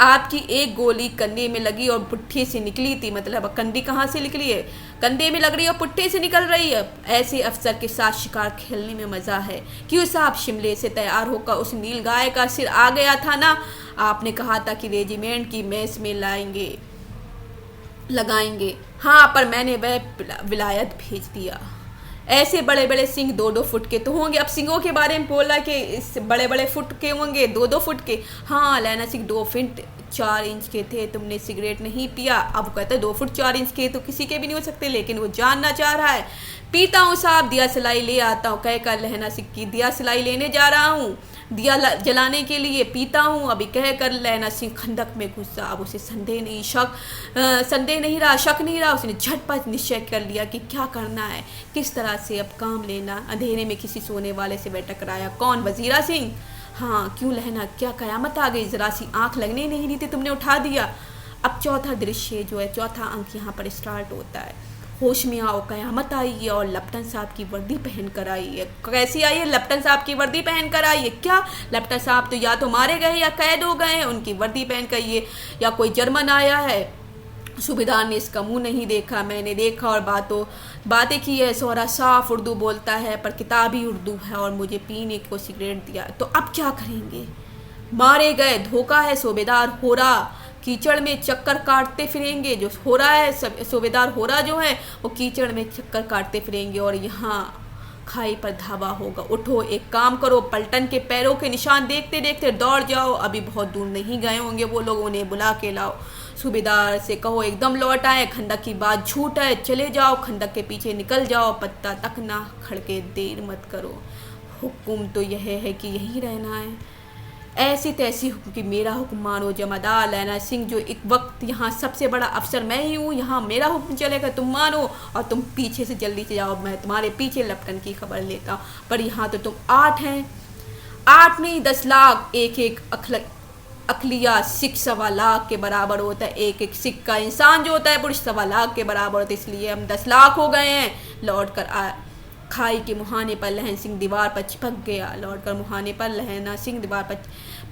आपकी एक गोली कंधे में लगी और पुट्ठे से निकली थी, मतलब कंधी कहाँ से निकली है, कंधे में लग रही है और पुट्ठे से निकल रही है। ऐसे अफसर के साथ शिकार खेलने में मज़ा है। क्यों साहब, शिमले से तैयार होकर उस नील गाय का सिर आ गया था ना। आपने कहा था कि रेजिमेंट की मेस में लगाएंगे। हाँ, पर मैंने वह विलायत भेज दिया। ऐसे बड़े बड़े सिंह 2-2 फुट के तो होंगे। अब सिंहों के बारे में बोला कि इस बड़े बड़े फुट के होंगे, 2-2 फुट के। हाँ, लैना सिंह 2 फुट 4 इंच के थे। तुमने सिगरेट नहीं पिया। अब कहते 2 फुट 4 इंच के तो किसी के भी नहीं हो सकते, लेकिन वो जानना चाह रहा है। पीता हूँ साहब, दिया सिलाई ले आता हूँ, कहकर लहना सिंह की दिया सिलाई लेने जा रहा हूँ, दिया जलाने के लिए पीता हूँ, अभी कहकर लहना सिंह खंदक में घुसा। अब उसे संदेह नहीं रहा, शक नहीं रहा। उसने झटपट निश्चय कर लिया कि क्या करना है, किस तरह से अब काम लेना। अंधेरे में किसी सोने वाले से वह टकराया। कौन? वजीरा सिंह। हाँ, क्यों लहना, क्या कयामत आ गई? जरा सी आंख लगने नहीं थी, तुमने उठा दिया। अब चौथा दृश्य जो है, चौथा अंक यहाँ पर स्टार्ट होता है। होश में आओ, कयामत आई है और लपटन साहब की वर्दी पहन कर आई है। कैसी आई है? लपटन साहब की वर्दी पहन कर आई है। क्या लपटन साहब तो या तो मारे गए या कैद हो गए हैं, उनकी वर्दी पहन कर ये, या कोई जर्मन आया है। सूबेदार ने इसका मुंह नहीं देखा, मैंने देखा और बातें की है। सोहरा साफ उर्दू बोलता है पर किताब ही उर्दू है और मुझे पीने को सिगरेट दिया। तो अब क्या करेंगे? मारे गए, धोखा है। सूबेदार होरा कीचड़ में चक्कर काटते फिरेंगे। जो हो रहा है, सूबेदार हो रहा जो है वो कीचड़ में चक्कर काटते फिरेंगे और यहाँ खाई पर धावा होगा। उठो, एक काम करो, पलटन के पैरों के निशान देखते देखते दौड़ जाओ। अभी बहुत दूर नहीं गए होंगे वो लोग, उन्हें बुला के लाओ। सूबेदार से कहो एकदम लौट आए, खंदक की बात झूठ है, चले जाओ, खंदक के पीछे निकल जाओ, पत्ता तक ना खड़के, देर मत करो। हुक्म तो यह है कि यहीं रहना है। ऐसी तैसी हुक्म कि मेरा हुक्म मानो। जमादार लैना सिंह, जो एक वक्त यहाँ सबसे बड़ा अफसर मैं ही हूँ, यहाँ मेरा हुक्म चलेगा, तुम मानो और तुम पीछे से जल्दी से जाओ, मैं तुम्हारे पीछे लपटन की खबर लेता हूँ। पर यहाँ तो तुम 8 हैं, 8 नहीं 10 लाख। एक अखलिया सिख 1.25 लाख के बराबर होता है। एक सिख का इंसान जो होता है पुरुष 1.25 लाख के बराबर होता है, इसलिए हम 10 लाख हो गए हैं। लौट कर खाई के मुहाने पर लहन सिंह दीवार पर चिपक गया। लौटकर मुहाने पर लहना सिंह दीवार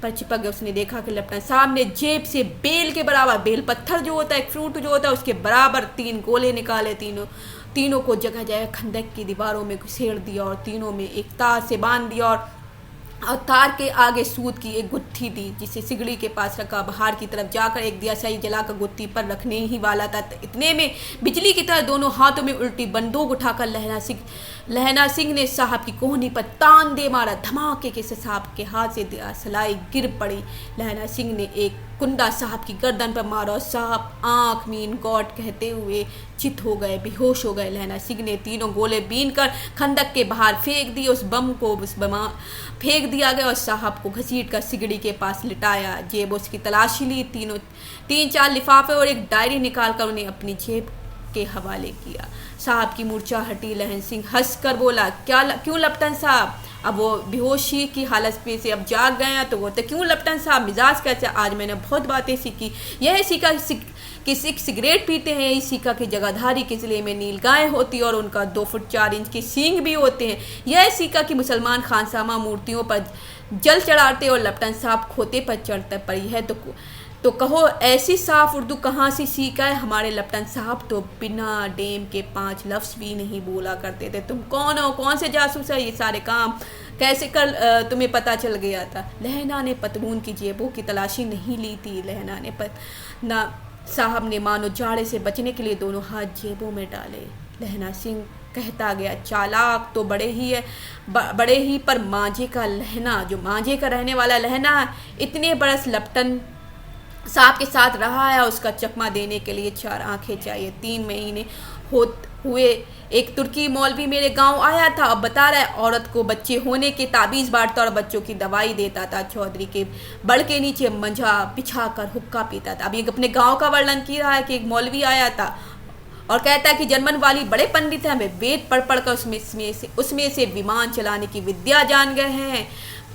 पर चिपक गया। उसने देखा कि लपटन साहब ने जेब से बेल के बराबर, बेल पत्थर जो होता है, एक फ्रूट जो होता है, उसके बराबर 3 गोले निकाले। तीनों को जगह जगह खंदक की दीवारों में घुसेड़ दिया और तीनों में एक तार से बांध दिया और तार के आगे सूत की एक गुत्थी दी, जिसे सिगड़ी के पास रखा। बाहर की तरफ जाकर एक दियाशाई जलाकर गुत्थी पर रखने ही वाला था। इतने में बिजली की तरह दोनों हाथों में उल्टी बंदूक उठाकर लहना सिंह ने साहब की कोहनी पर तान दे मारा। धमाके के साहब के हाथ से दियासलाई गिर पड़ी। लहना सिंह ने एक कुंडा साहब की गर्दन पर मारा और साहब आंख मीन गॉड कहते हुए चित हो गए, बेहोश हो गए। लहना सिंह ने 3 गोले बीन कर खंदक के बाहर फेंक दिए। उस बम फेंक दिया गया और साहब को घसीट कर सिगड़ी के पास लिटाया। जेब उसकी तलाशी ली, 3-4 लिफाफे और एक डायरी निकाल कर उन्हें अपनी जेब के हवाले किया। साहब की मूर्छा हटी। लहन सिंह हंस कर बोला, क्यों लपटन साहब? अब वो बेहोशी की हालत पे से अब जाग गए हैं, तो वो तो क्यों लपटन साहब, मिजाज कैसे? आज मैंने बहुत बातें सीखी। यह सीखा कि सिख सिगरेट पीते हैं, इस सीखा कि जगाधारी के ज़िले में नील गाय होती है और उनका 2 फुट 4 इंच के सींग भी होते हैं। यह सीखा कि मुसलमान खानसामा मूर्तियों पर जल चढ़ाते और लपटन साहब खोते पर चढ़ते। पर यह तो कहो ऐसी साफ उर्दू कहाँ से सीखा है? हमारे लपटन साहब तो बिना डेम के 5 लफ्ज़ भी नहीं बोला करते थे। तुम कौन हो? कौन से जासूस है? ये सारे काम कैसे कर तुम्हें पता चल गया था? लहना ने पतलून की जेबों की तलाशी नहीं ली थी। लहना ने साहब ने मानो जाड़े से बचने के लिए दोनों हाथ जेबों में डाले। लहना सिंह कहता गया, चालाक तो बड़े ही पर मांझे का लहना, जो मांझे का रहने वाला लहना, इतने बरस लपटन साहब के साथ रहा है, उसका चकमा देने के लिए 4 आंखें चाहिए। 3 महीने हुए एक तुर्की मौलवी मेरे गांव आया था। अब बता रहा है औरत को बच्चे होने के ताबीज़ बांटता और बच्चों की दवाई देता था। चौधरी के बड़ के नीचे मंझा बिछा कर हुक्का पीता था। अब ये अपने गांव का वर्णन किया रहा है कि एक मौलवी आया था और कहता है कि जर्मन वाली बड़े पंडित हैं, वे वेद पढ़ कर उसमें से विमान चलाने की विद्या जान गए हैं।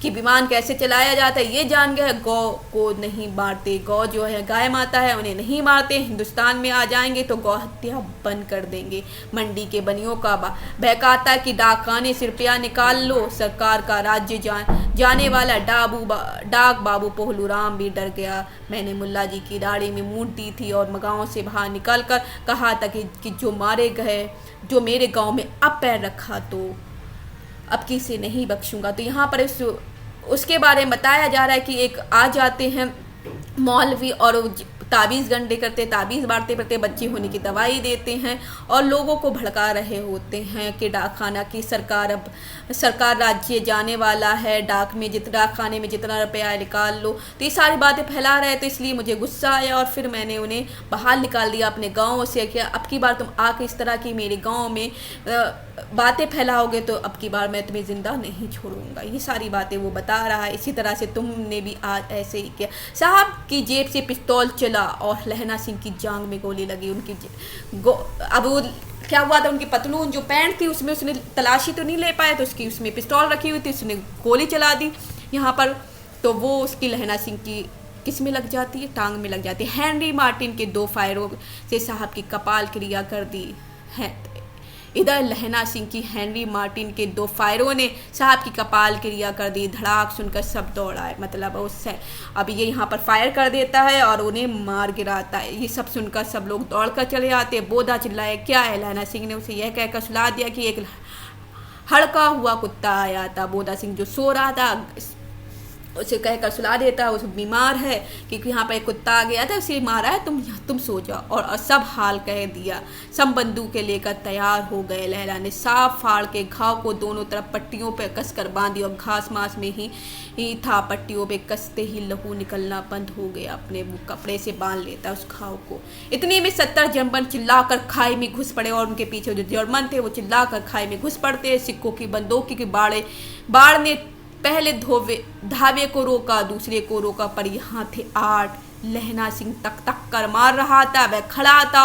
कि विमान कैसे चलाया जाता है ये जान गए। गौ को नहीं मारते, गौ जो है गाय माता है उन्हें नहीं मारते। हिंदुस्तान में आ जाएंगे तो गौ हत्या बंद कर देंगे। मंडी के बनियों का बहकाता है कि डाकखाने से रुपया निकाल लो, सरकार का राज्य जाने वाला डाक बाबू पोहलू राम भी डर गया। मैंने मुल्ला जी की दाढ़ी में मूंछ दी थी और गाँव से बाहर निकल कर कहा था कि जो मारे गए, जो मेरे गाँव में अब पैर रखा तो अब किसे नहीं बख्शूंगा। तो यहाँ पर उसके बारे में बताया जा रहा है कि एक आ जाते हैं मौलवी और ताबीज़ गंडे करते, ताबीज़ बांटते पड़ते, बच्चे होने की दवाई देते हैं और लोगों को भड़का रहे होते हैं कि डाकखाना की सरकार राज्य जाने वाला है, डाकखाने में जितना रुपया निकाल लो। तो ये सारी बातें फैला रहे। तो इसलिए मुझे गुस्सा आया और फिर मैंने उन्हें बाहर निकाल दिया अपने गाँव से कि अब की बार तुम आके इस तरह की मेरे गाँव में बातें फैलाओगे तो अब की बार मैं तुम्हें ज़िंदा नहीं छोड़ूंगा। ये सारी बातें वो बता रहा है। इसी तरह से तुमने भी आज ऐसे ही किया। साहब की जेब से पिस्तौल चला और लहना सिंह की जांग में गोली लगी। अब वो क्या हुआ था, उनकी पतलून जो पैंट थी उसमें उसने तलाशी तो नहीं ले पाया तो उसमें पिस्तौल रखी हुई थी, उसने गोली चला दी यहाँ पर। तो वो उसकी लहना सिंह की किस में लग जाती है, टांग में लग जाती है। हेनरी मार्टिन के 2 फायरों से साहब की कपाल क्रिया कर दी है। इधर लहना सिंह की हेनरी मार्टिन के 2 फायरों ने साहब की कपाल क्रिया कर दी। धड़ाक सुनकर सब दौड़ाए, मतलब उससे अब ये यहाँ पर फायर कर देता है और उन्हें मार गिराता है। ये सब सुनकर सब लोग दौड़कर चले आते। बोधा चिल्लाए क्या है। लहना सिंह ने उसे यह कहकर सुला दिया कि एक हड़का हुआ कुत्ता आया था। बोधा सिंह जो सो रहा था उसे कहकर सुला देता, उस बीमार है क्योंकि यहाँ पर एक कुत्ता आ गया था उसे मारा है, तुम सो जाओ। और सब हाल कह दिया। सब बंदूकें लेकर तैयार हो गए। लहरा ने साफ फाड़ के घाव को दोनों तरफ पट्टियों पर कसकर बांधी और घास मास में ही था। पट्टियों पे कसते ही लहू निकलना बंद हो गया। अपने वो कपड़े से बांध लेता उस घाव को। इतने में 70 जर्मन चिल्लाकर खाई में घुस पड़े और उनके पीछे जो जर्मन थे वो चिल्लाकर खाई में घुस पड़ते। सिक्कों की बंदूक की बाढ़ ने पहले धावे को रोका, दूसरे को रोका, पर यहाँ थे 8। लहना सिंह तक कर मार रहा था। वह खड़ा था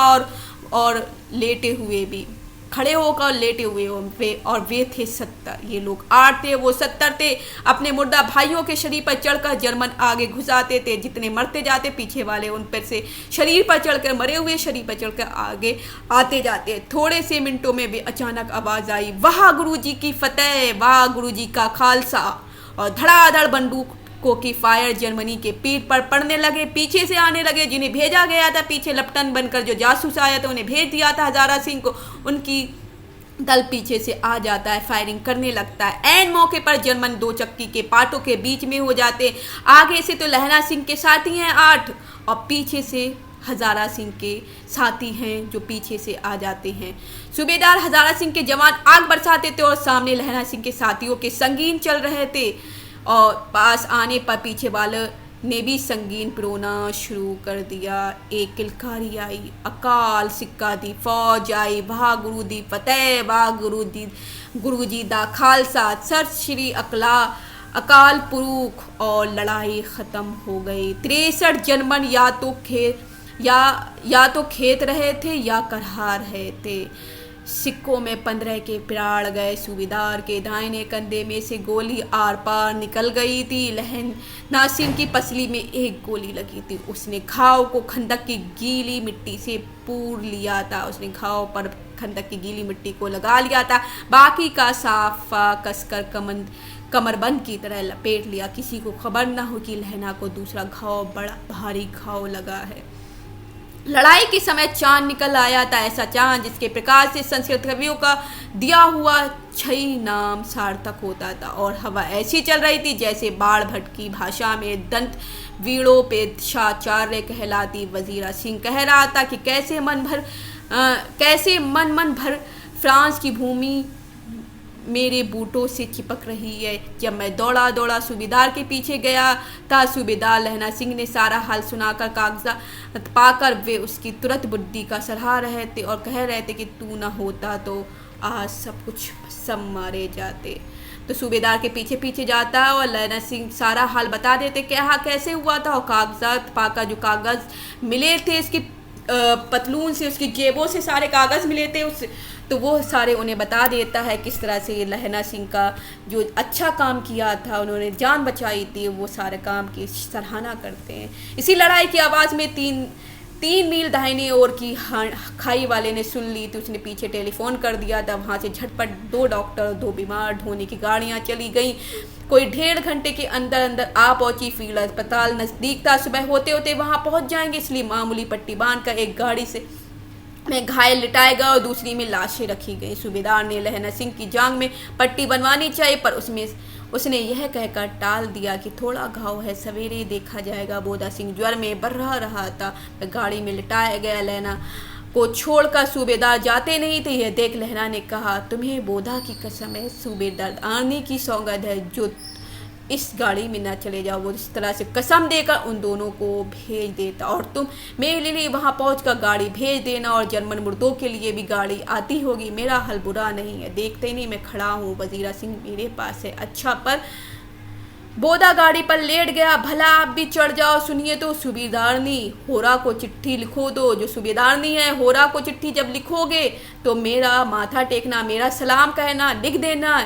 और लेटे हुए भी, खड़े होकर और लेटे हुए और वे थे 70। ये लोग 8 थे, वो 70 थे। अपने मुर्दा भाइयों के शरीर पर चढ़कर जर्मन आगे घुसाते थे। जितने मरते जाते पीछे वाले उन पर से शरीर पर चढ़कर, मरे हुए शरीर पर चढ़कर आगे आते जाते। थोड़े से मिनटों में भी अचानक आवाज आई, वाह गुरुजी की फतेह, वाह गुरुजी का खालसा। और धड़ाधड़ बंदूकों की फायर जर्मनी के पीठ पर पड़ने लगे। पीछे से आने लगे। जिन्हें भेजा गया था पीछे लेफ्टिनेंट बनकर जो जासूस आया था उन्हें भेज दिया था हजारा सिंह को, उनकी दल पीछे से आ जाता है, फायरिंग करने लगता है। ऐन मौके पर जर्मन 2 चक्की के पाटों के बीच में हो जाते। आगे से तो लहना सिंह के साथी हैं 8 और पीछे से हजारा सिंह के साथी हैं जो पीछे से आ जाते हैं। सूबेदार हजारा सिंह के जवान आग बरसाते थे और सामने लहना सिंह के साथियों के संगीन चल रहे थे। और पास आने पर पीछे वाले ने भी संगीन पिरोना शुरू कर दिया। एक किलकारी आई, अकाल सिक्का दी फौज आई, वाह गुरु दी फतेह, वाह गुरु जी दा खालसा, सर श्री अकाल पुरुख। और लड़ाई खत्म हो गई। 63 जर्मन या तो खेत रहे थे या करहा रहे थे। सिक्कों में 15 के प्राण गए। सूबेदार के दाहिने कंधे में से गोली आर पार निकल गई थी। लहना सिंह की पसली में एक गोली लगी थी। उसने घाव को खंदक की गीली मिट्टी से पूर लिया था। उसने घाव पर खंदक की गीली मिट्टी को लगा लिया था। बाकी का साफा कसकर कमरबंद की तरह लपेट लिया। किसी को खबर न हो कि लहना को दूसरा घाव, बड़ा भारी घाव लगा है। लड़ाई के समय चांद निकल आया था, ऐसा चांद जिसके प्रकाश से संस्कृत कवियों का दिया हुआ छई नाम सार्थक होता था। और हवा ऐसी चल रही थी जैसे बाढ़ भट्ट की भाषा में दंत वीड़ों पे शाचार्य कहलाती। वजीरा सिंह कह रहा था कि कैसे मन भर फ्रांस की भूमि मेरे बूटों से चिपक रही है। जब मैं दौड़ा सूबेदार के पीछे गया था। सूबेदार लहना सिंह ने सारा हाल सुनाकर कागजात पाकर वे उसकी तुरंत बुद्धि का सराह रहे थे और कह रहे थे कि तू न होता तो आज सब मारे जाते। तो सूबेदार के पीछे पीछे जाता और लहना सिंह सारा हाल बता देते क्या कैसे हुआ था। और कागजात पाकर जो कागज मिले थे इसकी पतलून से, उसकी जेबों से सारे कागज मिले थे। तो वो सारे उन्हें बता देता है किस तरह से लहना सिंह का जो अच्छा काम किया था, उन्होंने जान बचाई थी, वो सारे काम की सराहना करते हैं। इसी लड़ाई की आवाज़ में तीन मील दाहिने ओर की खाई वाले ने सुन ली तो उसने पीछे टेलीफोन कर दिया था। वहाँ से झटपट 2 डॉक्टर और 2 बीमार ढोने की गाड़ियाँ चली गईं। कोई 1.5 घंटे के अंदर अंदर आ पहुंची। फील्ड अस्पताल नज़दीक था, सुबह होते होते वहाँ पहुँच जाएंगे, इसलिए मामूली पट्टी बांध कर एक गाड़ी से में घायल लिटाए गए और दूसरी में लाशें रखी गई। सूबेदार ने लहना सिंह की जांघ में पट्टी बनवानी चाहिए, पर उसने यह कहकर टाल दिया कि थोड़ा घाव है, सवेरे देखा जाएगा। बोधा सिंह ज्वर में बर्रा रहा था। गाड़ी में लिटाया गया। लहना को छोड़कर सूबेदार जाते नहीं थे। यह देख लहना ने कहा, तुम्हें बोधा की कसम है, सूबेदार आने की सौगंध है, जो इस गाड़ी में न चले जाओ। वो इस तरह से कसम देकर उन दोनों को भेज देता, और तुम मेरे लिए वहाँ पहुँचकर गाड़ी भेज देना, और जर्मन मुर्दों के लिए भी गाड़ी आती होगी। मेरा हल बुरा नहीं है, देखते ही नहीं मैं खड़ा हूँ। वजीरा सिंह मेरे पास है। अच्छा, पर बोधा गाड़ी पर लेट गया। भला आप भी चढ़ जाओ। सुनिए तो, सूबेदारनी होरा को चिट्ठी लिखो दो। जो सूबेदारनी है, होरा को चिट्ठी जब लिखोगे तो मेरा माथा टेकना, मेरा सलाम कहना, लिख देना,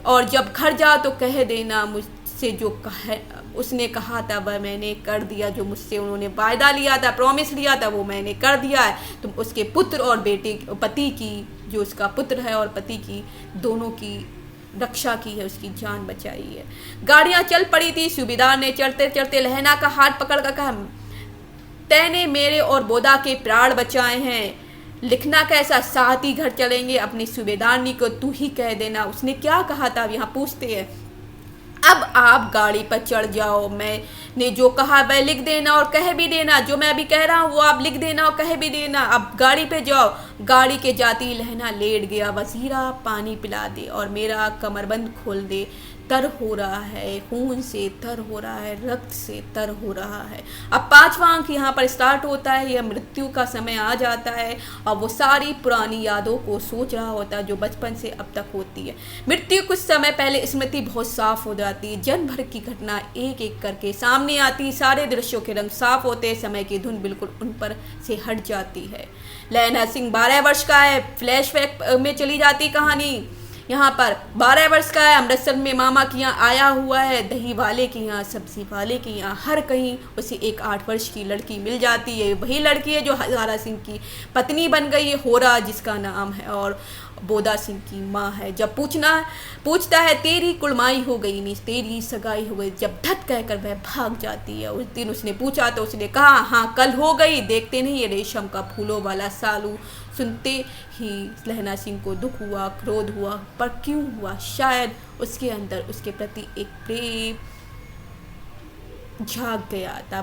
और जब घर जाओ तो कह देना मुझसे जो उसने कहा था वह मैंने कर दिया। जो मुझसे उन्होंने वायदा लिया था, प्रॉमिस लिया था, वो मैंने कर दिया है। तुम उसके पुत्र और पति की, जो उसका पुत्र है और पति की, दोनों की रक्षा की है, उसकी जान बचाई है। गाड़ियां चल पड़ी थी। सूबेदार ने चढ़ते चढ़ते लहना का हाथ पकड़ कर कहा, तैने मेरे और बोधा के प्राण बचाए हैं। लिखना कैसा, साथ ही घर चलेंगे। अपनी सूबेदारनी को तू ही कह देना उसने क्या कहा था। अब यहाँ पूछते हैं, अब आप गाड़ी पर चढ़ जाओ। मैंने जो कहा वह लिख देना और कह भी देना। जो मैं अभी कह रहा हूँ वो आप लिख देना और कह भी देना। अब गाड़ी पे जाओ। गाड़ी के जाती लहना लेट गया। वजीरा पानी पिला दे और मेरा कमरबंद खोल दे। तर हो रहा है, खून से तर हो रहा है, रक्त से तर हो रहा है। अब 5वां अंक यहाँ पर स्टार्ट होता है। यह मृत्यु का समय आ जाता है और वो सारी पुरानी यादों को सोच रहा होता है जो बचपन से अब तक होती है। मृत्यु कुछ समय पहले स्मृति बहुत साफ हो जाती है। जन्म भर की घटना एक एक करके सामने आती। सारे दृश्यों के रंग साफ होते, समय की धुन बिल्कुल उन पर से हट जाती है। लहना सिंह 12 वर्ष का है। फ्लैशबैक में चली जाती कहानी। यहाँ पर 12 वर्ष का है, अमृतसर में मामा के यहाँ आया हुआ है। दही वाले के यहाँ, सब्जी वाले के यहाँ, हर कहीं उसे एक 8 वर्ष की लड़की मिल जाती है। वही लड़की है जो हजारा सिंह की पत्नी बन गई है, होरा जिसका नाम है, और बोधा सिंह की माँ है। जब पूछता है तेरी कुड़माई हो गई नहीं, तेरी सगाई हो गई, जब धत कहकर वह भाग जाती है। उस दिन उसने पूछा तो उसने कहा, हाँ कल हो गई। देखते नहीं ये रेशम का फूलों वाला सालू। सुनते ही लहना सिंह को दुख हुआ, क्रोध हुआ, पर क्यों हुआ? शायद उसके अंदर उसके प्रति एक प्रेम झाग गया था।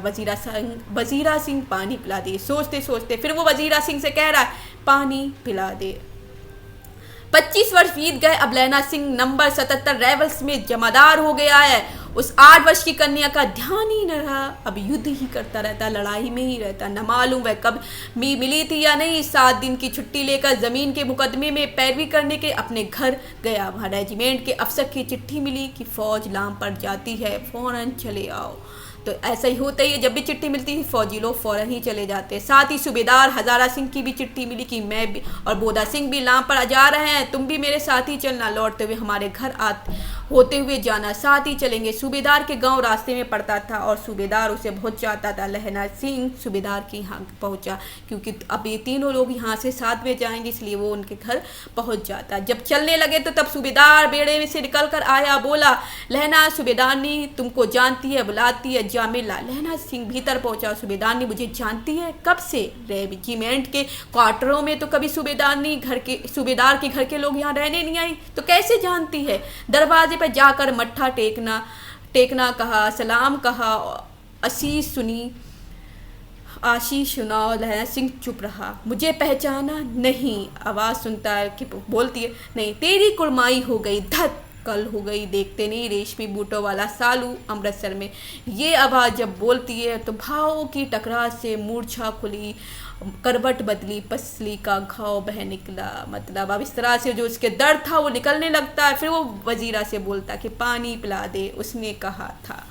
वजीरा सिंह पानी पिला दे। सोचते सोचते फिर वो वजीरा सिंह से कह रहा है, पानी पिला दे। 25 वर्ष बीत गए। अब लहना सिंह नंबर 77 रेवल्स में जमादार हो गया है। उस 8 वर्ष की कन्या का ध्यान ही न रहा। अब युद्ध ही करता रहता, लड़ाई में ही रहता। न मालूम वह कब मिली थी या नहीं। 7 दिन की छुट्टी लेकर जमीन के मुकदमे में पैरवी करने के अपने घर गया। वहाँ रेजिमेंट के अफसर की चिट्ठी मिली कि फौज लाम पड़ जाती है, फौरन चले आओ। तो ऐसा ही होता ही है, जब भी चिट्ठी मिलती है फौजी लोग फौरन ही चले जाते हैं। साथ ही सूबेदार हजारा सिंह की भी चिट्ठी मिली कि मैं भी और बोधा सिंह भी लाम पर जा रहे हैं, तुम भी मेरे साथ ही चलना। लौटते हुए हमारे घर होते हुए जाना, साथ ही चलेंगे। सूबेदार के गांव रास्ते में पड़ता था और सूबेदार उसे बहुत चाहता था। लहना सिंह सूबेदार के यहाँ पहुँचा, क्योंकि अब ये तीनों लोग यहाँ से साथ में जाएंगे, इसलिए वो उनके घर पहुँच जाता। जब चलने लगे तो तब सूबेदार बेड़े में से निकल कर आया। बोला, लहना सूबेदारनी तुमको जानती है, बुलाती है, जा मिला। लहना सिंह भीतर पहुंचा। सूबेदारनी मुझे जानती है? कब से? रेजिमेंट के क्वार्टरों में तो कभी सूबेदार के घर के लोग यहाँ रहने नहीं आई, तो कैसे जानती है? दरवाजे पर जाकर मत्था टेकना कहा, सलाम कहा, आशीष सुना। लहना सिंह चुप रहा। मुझे पहचाना नहीं? आवाज सुनता है कि बोलती है, नहीं तेरी कुड़माई हो गई, धत कल हो गई। देखते नहीं रेशमी बूटों वाला सालू अमृतसर में। ये आवाज़ जब बोलती है तो भावों की टकरार से मूर्छा खुली, करवट बदली, पसली का घाव बह निकला। मतलब अब इस तरह से जो उसके दर्द था वो निकलने लगता है। फिर वो वजीरा से बोलता कि पानी पिला दे, उसने कहा था।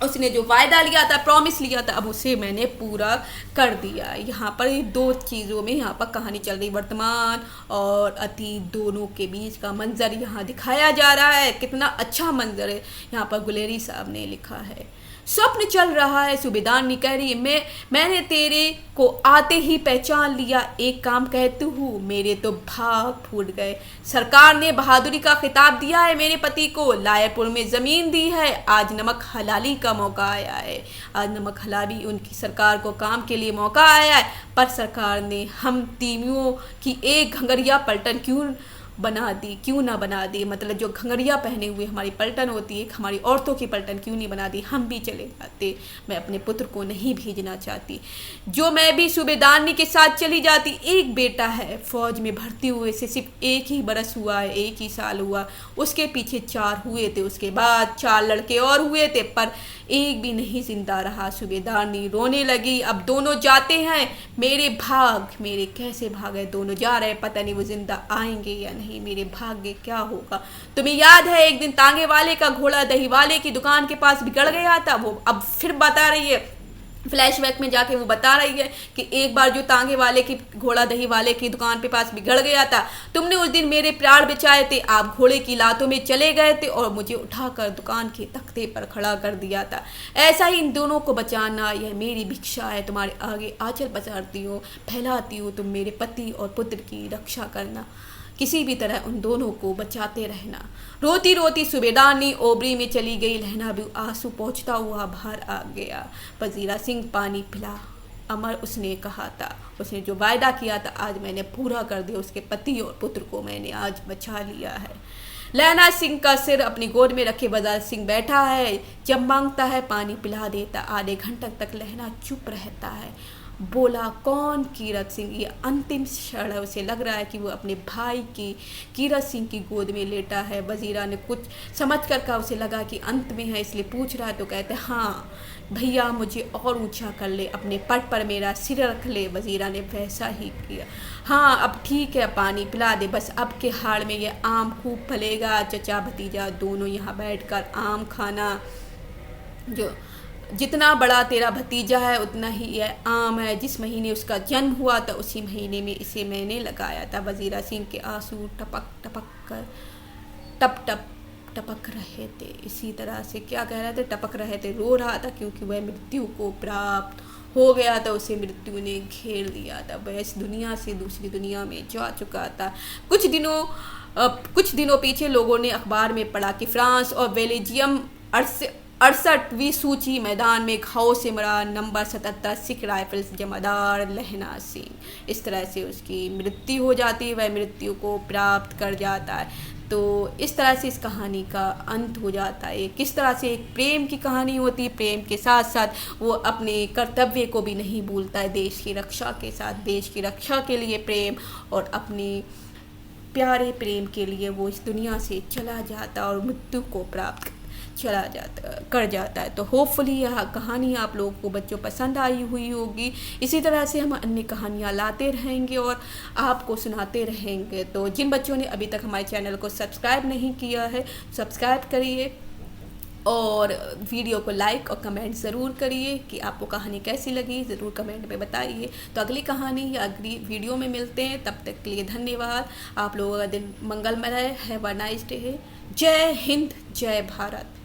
उसने जो वायदा लिया था, प्रॉमिस लिया था, अब उसे मैंने पूरा कर दिया। यहाँ पर ये दो चीज़ों में यहाँ पर कहानी चल रही, वर्तमान और अतीत दोनों के बीच का मंजर यहाँ दिखाया जा रहा है। कितना अच्छा मंजर है। यहाँ पर गुलेरी साहब ने लिखा है, स्वप्न चल रहा है। सूबेदारनी कह रही है, मैंने तेरे को आते ही पहचान लिया। एक काम कहती हूँ, मेरे तो भाग फूट गए। सरकार ने बहादुरी का खिताब दिया है मेरे पति को, लायरपुर में ज़मीन दी है। आज नमक हलाली का मौका आया है। आज नमक हलाली उनकी सरकार को काम के लिए मौका आया है। पर सरकार ने हम तीमियों की एक घंगरिया पलटन क्यों ना बना दी। मतलब जो घंगरिया पहने हुए हमारी पलटन होती है, हमारी औरतों की पलटन क्यों नहीं बना दी, हम भी चले जाते। मैं अपने पुत्र को नहीं भेजना चाहती, जो मैं भी सूबेदारनी के साथ चली जाती। एक बेटा है, फौज में भर्ती हुए से सिर्फ 1 ही बरस हुआ है, 1 ही साल हुआ। उसके पीछे 4 हुए थे, उसके बाद 4 लड़के और हुए थे, पर एक भी नहीं जिंदा रहा। सूबेदारनी रोने लगी। अब दोनों जाते हैं, मेरे कैसे भागे। दोनों जा रहे, पता नहीं वो जिंदा आएंगे या नहीं, मेरे भाग्य क्या होगा। तुम्हें याद है एक दिन तांगे वाले का घोड़ा दही वाले की दुकान के पास बिगड़ गया था। वो अब फिर बता रही है, फ्लैशबैक में जाके वो बता रही है कि एक बार जो तांगे वाले की घोड़ा दही वाले की दुकान पे पास बिगड़ गया था, तुमने उस दिन मेरे प्राण बचाए थे। आप घोड़े की लातों में चले गए थे और मुझे उठाकर दुकान के तख्ते पर खड़ा कर दिया था। ऐसा ही इन दोनों को बचाना, यह मेरी भिक्षा है। तुम्हारे आगे आंचल पसारती हूँ, फैलाती हूँ। तुम मेरे पति और पुत्र की रक्षा करना, किसी भी तरह उन दोनों को बचाते रहना। रोती रोती सूबेदारनी ओबरी में चली गई। लहना भी आंसू पहुँचता हुआ बाहर आ गया। वजीरा सिंह, पानी पिला। अमर, उसने कहा था, उसने जो वायदा किया था आज मैंने पूरा कर दिया। उसके पति और पुत्र को मैंने आज बचा लिया है। लहना सिंह का सिर अपनी गोद में रखे वजीर सिंह बैठा है। जब मांगता है पानी पिला देता। आधे घंटे तक लहना चुप रहता है। बोला, कौन? कीरत सिंह। ये अंतिम क्षण है। उसे लग रहा है कि वो अपने भाई की, कीरत सिंह की गोद में लेटा है। वजीरा ने कुछ समझ कर कहा, उसे लगा कि अंत में है इसलिए पूछ रहा है, तो कहते, हाँ भैया मुझे और ऊंचा कर ले, अपने पट पर मेरा सिर रख ले। वजीरा ने वैसा ही किया। हाँ अब ठीक है, पानी पिला दे, बस अब के हाड़ में ये आम खूब फलेगा। चचा भतीजा दोनों यहाँ बैठकर आम खाना। जो जितना बड़ा तेरा भतीजा है उतना ही यह आम है। जिस महीने उसका जन्म हुआ था उसी महीने में इसे मैंने लगाया था। वजीरा सिंह के आंसू टपक टपक कर टप टप टपक रहे थे। इसी तरह से क्या कह रहे थे, टपक रहे थे, रो रहा था क्योंकि वह मृत्यु को प्राप्त हो गया था। उसे मृत्यु ने घेर लिया था। वह इस दुनिया से दूसरी दुनिया में जा चुका था। कुछ दिनों पीछे लोगों ने अखबार में पढ़ा कि फ्रांस और बेल्जियम 68वीं सूची मैदान में घाव से मरा। नंबर 77 सिख राइफल्स जमादार लहना सिंह। इस तरह से उसकी मृत्यु हो जाती है, वह मृत्यु को प्राप्त कर जाता है। तो इस तरह से इस कहानी का अंत हो जाता है। किस तरह से एक प्रेम की कहानी होती है, प्रेम के साथ साथ वो अपने कर्तव्य को भी नहीं भूलता है। देश की रक्षा के साथ, देश की रक्षा के लिए प्रेम और अपने प्यारे प्रेम के लिए वो इस दुनिया से चला जाता और मृत्यु को प्राप्त कर जाता है। तो होपफुली यह कहानी आप लोगों को बच्चों पसंद आई हुई होगी। इसी तरह से हम अन्य कहानियाँ लाते रहेंगे और आपको सुनाते रहेंगे। तो जिन बच्चों ने अभी तक हमारे चैनल को सब्सक्राइब नहीं किया है, सब्सक्राइब करिए और वीडियो को लाइक और कमेंट ज़रूर करिए कि आपको कहानी कैसी लगी, ज़रूर कमेंट में बताइए। तो अगली कहानी या अगली वीडियो में मिलते हैं। तब तक के लिए धन्यवाद। आप लोगों का दिन मंगलमय रहे। Have a nice day. जय हिंद, जय भारत।